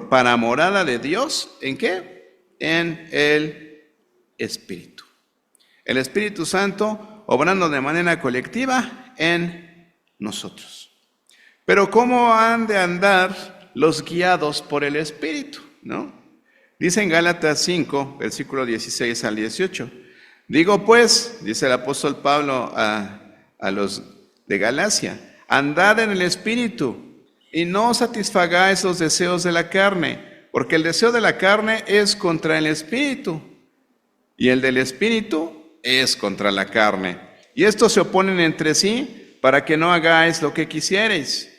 para morada de Dios. ¿En qué? En el Espíritu. El Espíritu Santo obrando de manera colectiva en nosotros. Pero ¿cómo han de andar los guiados por el Espíritu? ¿No? Dice en Gálatas 5, versículo 16 al 18. Digo pues, dice el apóstol Pablo a los de Galacia, andad en el Espíritu y no satisfagáis los deseos de la carne, porque el deseo de la carne es contra el Espíritu y el del Espíritu es contra la carne. Y estos se oponen entre sí para que no hagáis lo que quisierais.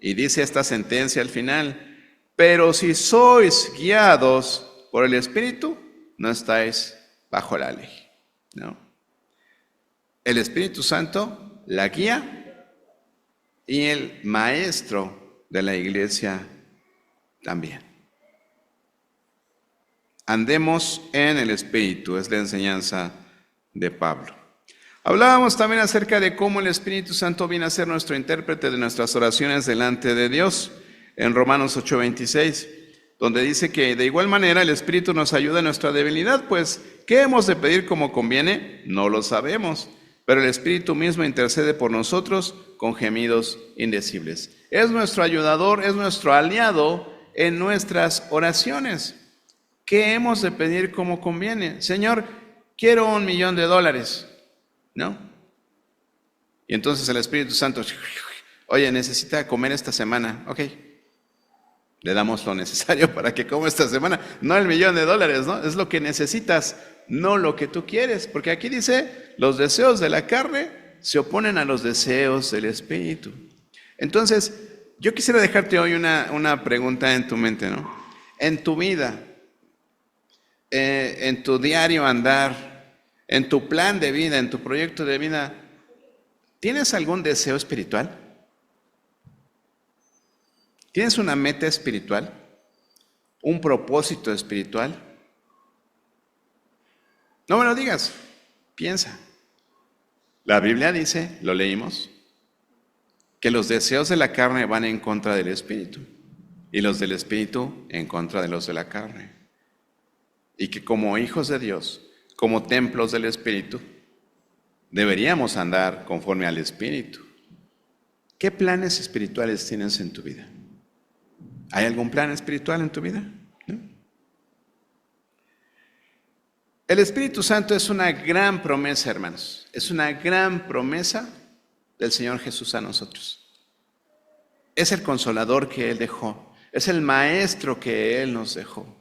Y dice esta sentencia al final, pero si sois guiados por el Espíritu, no estáis bajo la ley, ¿no? El Espíritu Santo, la guía y el maestro de la iglesia también. Andemos en el Espíritu, es la enseñanza de Pablo. Hablábamos también acerca de cómo el Espíritu Santo viene a ser nuestro intérprete de nuestras oraciones delante de Dios, en Romanos 8:26, donde dice que de igual manera el Espíritu nos ayuda en nuestra debilidad, pues ¿qué hemos de pedir como conviene? No lo sabemos, pero el Espíritu mismo intercede por nosotros con gemidos indecibles. Es nuestro ayudador, es nuestro aliado en nuestras oraciones. ¿Qué hemos de pedir como conviene? Señor, quiero $1,000,000, ¿no? Y entonces el Espíritu Santo, oye, necesita comer esta semana, ok. Le damos lo necesario para que coma esta semana, no $1,000,000, ¿no? Es lo que necesitas, no lo que tú quieres, porque aquí dice, los deseos de la carne se oponen a los deseos del Espíritu. Entonces, yo quisiera dejarte hoy una pregunta en tu mente, ¿no? En tu vida, en tu diario andar, en tu plan de vida, en tu proyecto de vida, ¿tienes algún deseo espiritual? ¿Tienes una meta espiritual? ¿Un propósito espiritual? No me lo digas, piensa. La Biblia dice, lo leímos, que los deseos de la carne van en contra del Espíritu y los del Espíritu en contra de los de la carne. Y que como hijos de Dios, como templos del Espíritu, deberíamos andar conforme al Espíritu. ¿Qué planes espirituales tienes en tu vida? ¿Hay algún plan espiritual en tu vida? ¿No? El Espíritu Santo es una gran promesa, hermanos. Es una gran promesa del Señor Jesús a nosotros. Es el consolador que Él dejó. Es el maestro que Él nos dejó.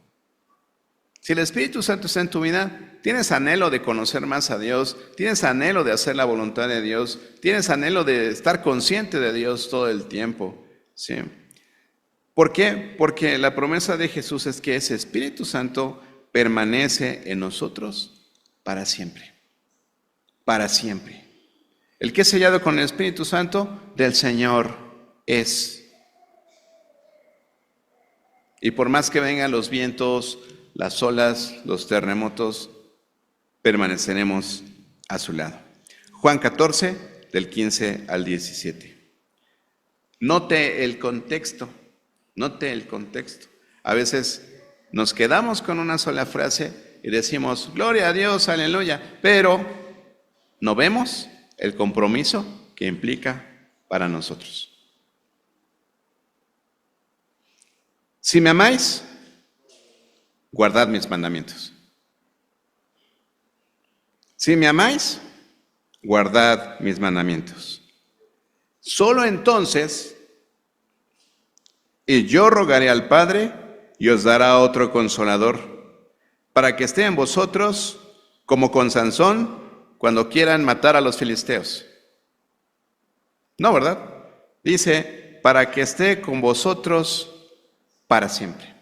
Si el Espíritu Santo está en tu vida, tienes anhelo de conocer más a Dios, tienes anhelo de hacer la voluntad de Dios, tienes anhelo de estar consciente de Dios todo el tiempo, ¿sí? ¿Por qué? Porque la promesa de Jesús es que ese Espíritu Santo permanece en nosotros para siempre. Para siempre. El que es sellado con el Espíritu Santo del Señor es. Y por más que vengan los vientos, las olas, los terremotos, permaneceremos a su lado. Juan 14, del 15 al 17. Note el contexto. Note el contexto. A veces nos quedamos con una sola frase y decimos, gloria a Dios, aleluya, pero no vemos el compromiso que implica para nosotros. Si me amáis, guardad mis mandamientos. Si me amáis, guardad mis mandamientos. Solo entonces Y yo rogaré al Padre y os dará otro consolador, para que esté en vosotros como con Sansón cuando quieran matar a los filisteos. No, ¿verdad? Dice, para que esté con vosotros para siempre.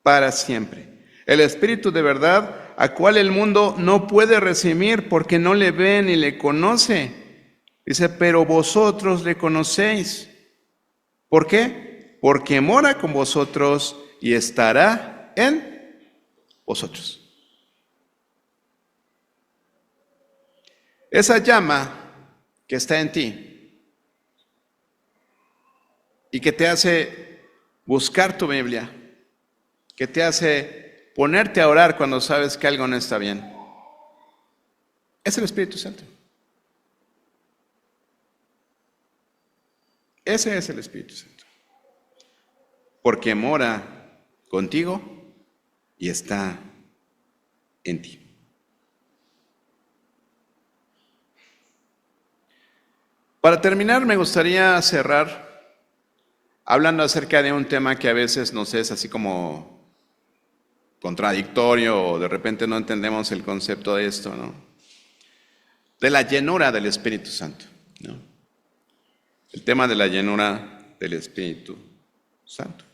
Para siempre. El Espíritu de verdad, a cual el mundo no puede recibir porque no le ve ni le conoce. Dice, pero vosotros le conocéis. ¿Por qué? Porque mora con vosotros y estará en vosotros. Esa llama que está en ti y que te hace buscar tu Biblia, que te hace ponerte a orar cuando sabes que algo no está bien, es el Espíritu Santo. Ese es el Espíritu Santo. Porque mora contigo y está en ti. Para terminar, me gustaría cerrar hablando acerca de un tema que a veces nos es así como contradictorio o de repente no entendemos el concepto de esto, ¿no? De la llenura del Espíritu Santo, ¿no? El tema de la llenura del Espíritu Santo.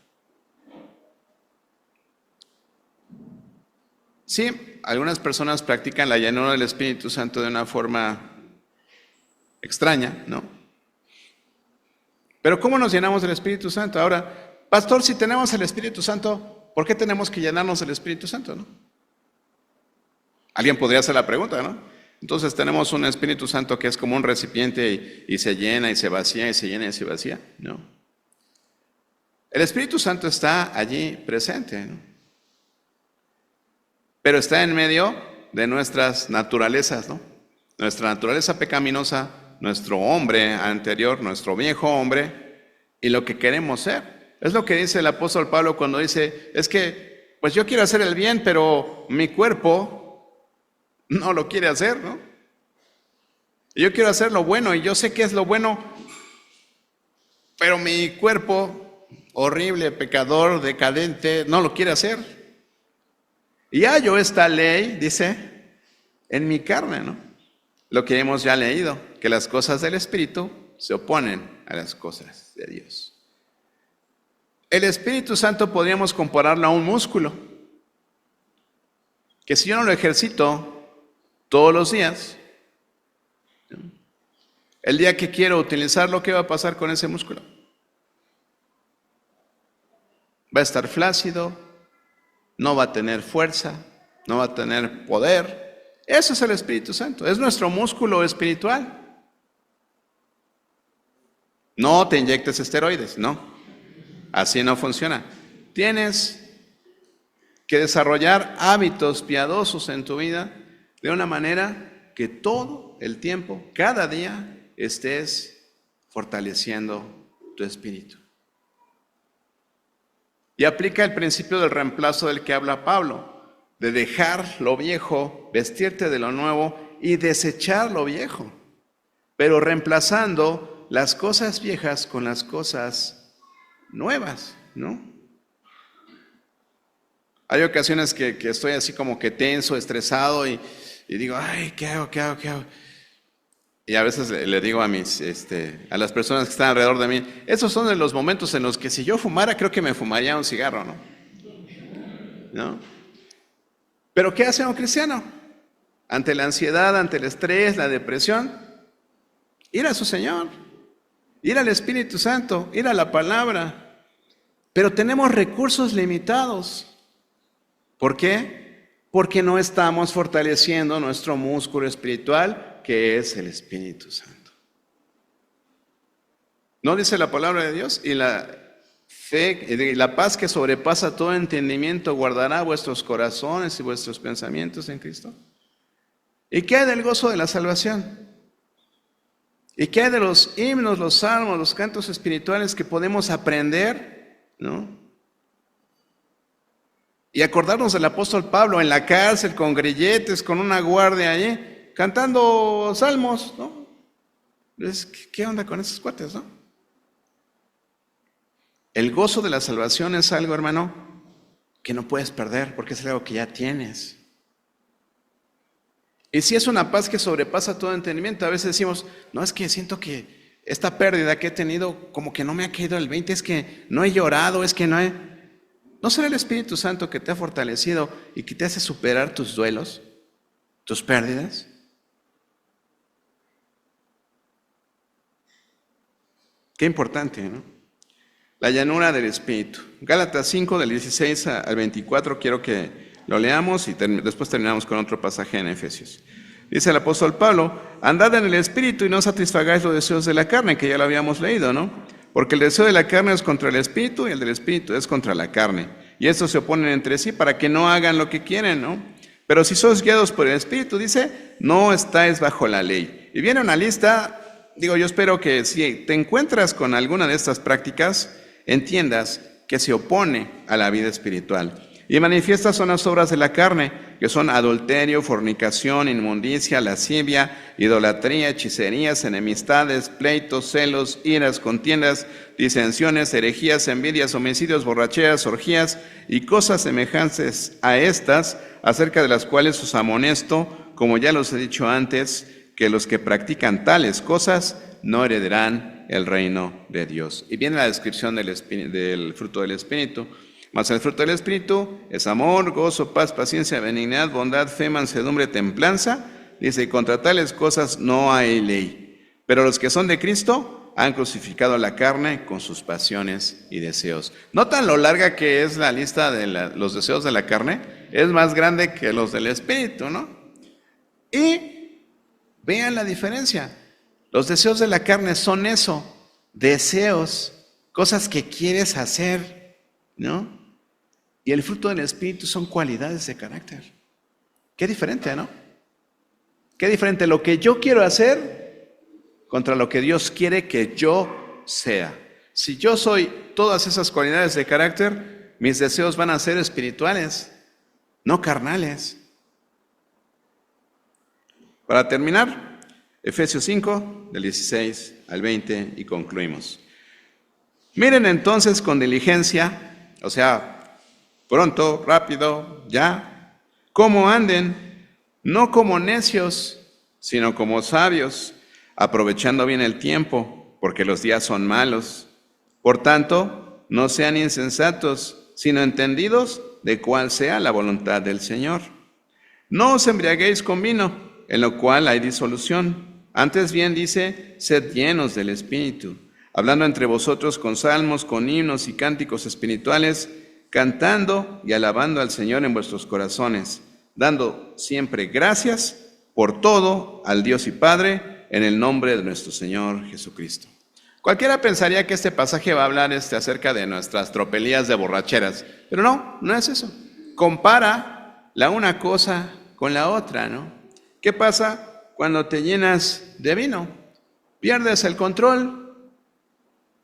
Sí, algunas personas practican la llenura del Espíritu Santo de una forma extraña, ¿no? Pero ¿cómo nos llenamos del Espíritu Santo? Ahora, pastor, si tenemos el Espíritu Santo, ¿por qué tenemos que llenarnos del Espíritu Santo, no? Alguien podría hacer la pregunta, ¿no? Entonces tenemos un Espíritu Santo que es como un recipiente y se llena y se vacía y se llena y se vacía, ¿no? El Espíritu Santo está allí presente, ¿no? Pero está en medio de nuestras naturalezas, ¿no? Nuestra naturaleza pecaminosa, nuestro hombre anterior, nuestro viejo hombre y lo que queremos ser. Es lo que dice el apóstol Pablo cuando dice, es que pues yo quiero hacer el bien, pero mi cuerpo no lo quiere hacer, ¿no? Yo quiero hacer lo bueno y yo sé que es lo bueno, pero mi cuerpo horrible, pecador, decadente, no lo quiere hacer. Y hallo esta ley, dice, en mi carne, ¿no? Lo que hemos ya leído, que las cosas del Espíritu se oponen a las cosas de Dios. El Espíritu Santo podríamos compararlo a un músculo, que si yo no lo ejercito todos los días, el día que quiero utilizarlo, ¿qué va a pasar con ese músculo? Va a estar flácido, no va a tener fuerza, no va a tener poder. Eso es el Espíritu Santo, es nuestro músculo espiritual. No te inyectes esteroides, no. Así no funciona. Tienes que desarrollar hábitos piadosos en tu vida de una manera que todo el tiempo, cada día, estés fortaleciendo tu espíritu. Y aplica el principio del reemplazo del que habla Pablo, de dejar lo viejo, vestirte de lo nuevo y desechar lo viejo, pero reemplazando las cosas viejas con las cosas nuevas, ¿no? Hay ocasiones que estoy así como que tenso, estresado y digo, ay, ¿qué hago? Y a veces le digo a a las personas que están alrededor de mí, esos son de los momentos en los que si yo fumara, creo que me fumaría un cigarro, ¿no? Pero ¿qué hace un cristiano? Ante la ansiedad, ante el estrés, la depresión, ir a su Señor, ir al Espíritu Santo, ir a la palabra. Pero tenemos recursos limitados. ¿Por qué? Porque no estamos fortaleciendo nuestro músculo espiritual, que es el Espíritu Santo. ¿No dice la palabra de Dios? Y la fe y la paz que sobrepasa todo entendimiento guardará vuestros corazones y vuestros pensamientos en Cristo. ¿Y qué hay del gozo de la salvación? ¿Y qué hay de los himnos, los salmos, los cantos espirituales que podemos aprender, ¿no? Y acordarnos del apóstol Pablo en la cárcel con grilletes, con una guardia allí, cantando salmos, ¿no? ¿Qué onda con esos cuates, no? El gozo de la salvación es algo, hermano, que no puedes perder porque es algo que ya tienes. Y si es una paz que sobrepasa todo entendimiento, a veces decimos, no, es que siento que esta pérdida que he tenido como que no me ha caído el 20, es que no he llorado, es que no he... ¿No será el Espíritu Santo que te ha fortalecido y que te hace superar tus duelos, tus pérdidas? Qué importante, ¿no? La llanura del Espíritu. Gálatas 5, del 16 al 24, quiero que lo leamos y después terminamos con otro pasaje en Efesios. Dice el apóstol Pablo, andad en el Espíritu y no satisfagáis los deseos de la carne, que ya lo habíamos leído, ¿no? Porque el deseo de la carne es contra el Espíritu y el del Espíritu es contra la carne. Y estos se oponen entre sí para que no hagan lo que quieren, ¿no? Pero si sois guiados por el Espíritu, dice, no estáis bajo la ley. Y viene una lista, yo espero que si te encuentras con alguna de estas prácticas, entiendas que se opone a la vida espiritual. Y manifiestas son las obras de la carne, que son adulterio, fornicación, inmundicia, lascivia, idolatría, hechicerías, enemistades, pleitos, celos, iras, contiendas, disensiones, herejías, envidias, homicidios, borracheras, orgías y cosas semejantes a estas, acerca de las cuales os amonesto, como ya los he dicho antes, que los que practican tales cosas no heredarán el reino de Dios. Y viene la descripción del fruto del Espíritu. Mas el fruto del Espíritu es amor, gozo, paz, paciencia, benignidad, bondad, fe, mansedumbre, templanza. Dice, y contra tales cosas no hay ley. Pero los que son de Cristo han crucificado la carne con sus pasiones y deseos. ¿Notan lo larga que es la lista de los deseos de la carne? Es más grande que los del Espíritu, ¿no? Y vean la diferencia. Los deseos de la carne son eso, deseos, cosas que quieres hacer, ¿no? Y el fruto del Espíritu son cualidades de carácter. Qué diferente, ¿no? Qué diferente lo que yo quiero hacer contra lo que Dios quiere que yo sea. Si yo soy todas esas cualidades de carácter, mis deseos van a ser espirituales, no carnales. Para terminar, Efesios 5, del 16 al 20, y concluimos. Miren entonces con diligencia, o sea, pronto, rápido, ya, cómo anden, no como necios, sino como sabios, aprovechando bien el tiempo, porque los días son malos. Por tanto, no sean insensatos, sino entendidos de cuál sea la voluntad del Señor. No os embriaguéis con vino, en lo cual hay disolución. Antes bien dice, sed llenos del Espíritu, hablando entre vosotros con salmos, con himnos y cánticos espirituales, cantando y alabando al Señor en vuestros corazones, dando siempre gracias por todo al Dios y Padre, en el nombre de nuestro Señor Jesucristo. Cualquiera pensaría que este pasaje va a hablar acerca de nuestras tropelías de borracheras, pero no es eso. Compara la una cosa con la otra, ¿no? ¿Qué pasa cuando te llenas de vino? Pierdes el control,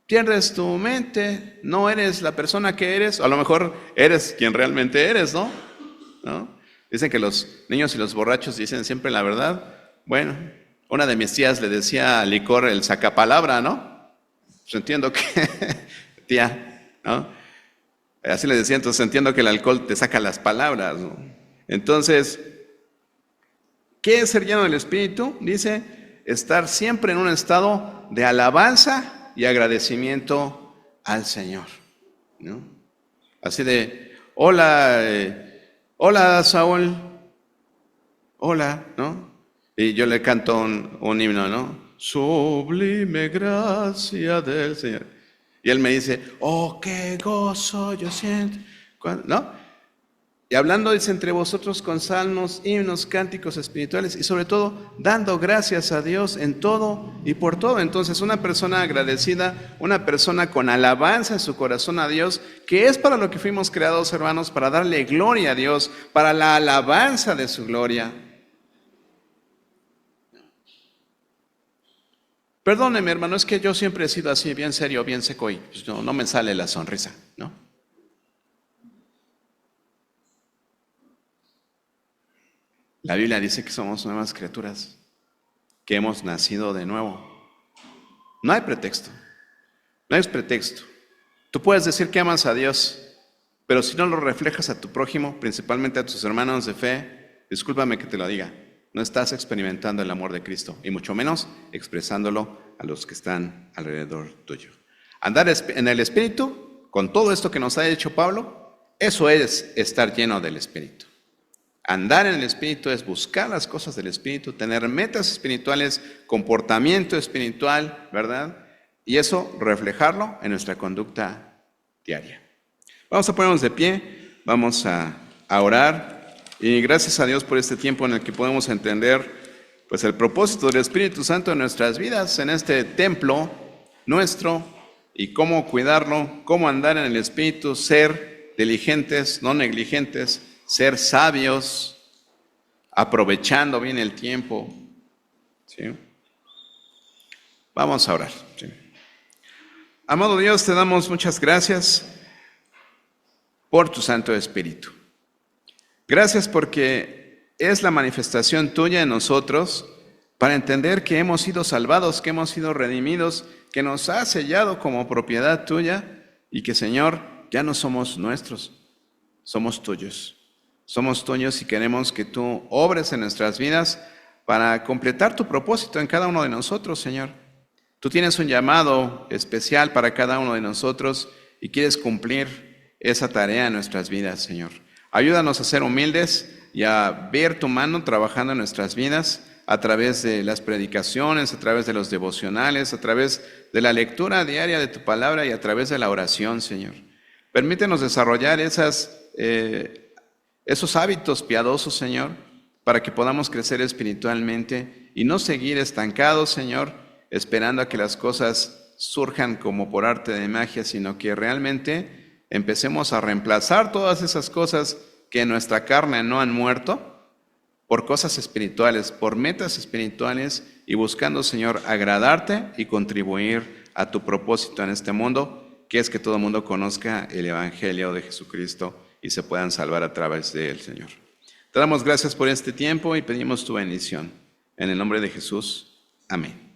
pierdes tu mente, no eres la persona que eres, o a lo mejor eres quien realmente eres, ¿no? Dicen que los niños y los borrachos dicen siempre la verdad. Bueno, una de mis tías le decía al licor el sacapalabra, ¿no? Pues entiendo que, tía, ¿no? Así le decía, entonces entiendo que el alcohol te saca las palabras, ¿no? Entonces, ¿qué es ser lleno del Espíritu? Dice, estar siempre en un estado de alabanza y agradecimiento al Señor, ¿no? Así de, hola Saúl, hola, ¿no? Y yo le canto un himno, ¿no? Sublime gracia del Señor. Y él me dice, oh, qué gozo yo siento, ¿no? Y hablando, dice, entre vosotros con salmos, himnos, cánticos espirituales y sobre todo dando gracias a Dios en todo y por todo. Entonces una persona agradecida, una persona con alabanza en su corazón a Dios, que es para lo que fuimos creados, hermanos, para darle gloria a Dios, para la alabanza de su gloria. Perdóneme, hermano, es que yo siempre he sido así, bien serio, bien seco y pues no me sale la sonrisa, ¿no? La Biblia dice que somos nuevas criaturas, que hemos nacido de nuevo. No hay pretexto, no hay pretexto. Tú puedes decir que amas a Dios, pero si no lo reflejas a tu prójimo, principalmente a tus hermanos de fe, discúlpame que te lo diga, no estás experimentando el amor de Cristo, y mucho menos expresándolo a los que están alrededor tuyo. Andar en el Espíritu, con todo esto que nos ha dicho Pablo, eso es estar lleno del Espíritu. Andar en el Espíritu es buscar las cosas del Espíritu, tener metas espirituales, comportamiento espiritual, ¿verdad? Y eso reflejarlo en nuestra conducta diaria. Vamos a ponernos de pie, vamos a orar, y gracias a Dios por este tiempo en el que podemos entender pues el propósito del Espíritu Santo en nuestras vidas, en este templo nuestro, y cómo cuidarlo, cómo andar en el Espíritu, ser diligentes, no negligentes, ser sabios, aprovechando bien el tiempo. ¿Sí? Vamos a orar. ¿Sí? Amado Dios, te damos muchas gracias por tu Santo Espíritu. Gracias porque es la manifestación tuya en nosotros para entender que hemos sido salvados, que hemos sido redimidos, que nos has sellado como propiedad tuya y que, Señor, ya no somos nuestros, somos tuyos. Somos tuyos y queremos que tú obres en nuestras vidas para completar tu propósito en cada uno de nosotros, Señor. Tú tienes un llamado especial para cada uno de nosotros y quieres cumplir esa tarea en nuestras vidas, Señor. Ayúdanos a ser humildes y a ver tu mano trabajando en nuestras vidas a través de las predicaciones, a través de los devocionales, a través de la lectura diaria de tu palabra y a través de la oración, Señor. Permítenos desarrollar esos hábitos piadosos, Señor, para que podamos crecer espiritualmente y no seguir estancados, Señor, esperando a que las cosas surjan como por arte de magia, sino que realmente empecemos a reemplazar todas esas cosas que en nuestra carne no han muerto por cosas espirituales, por metas espirituales y buscando, Señor, agradarte y contribuir a tu propósito en este mundo, que es que todo el mundo conozca el Evangelio de Jesucristo y se puedan salvar a través de él, Señor. Te damos gracias por este tiempo y pedimos tu bendición. En el nombre de Jesús. Amén.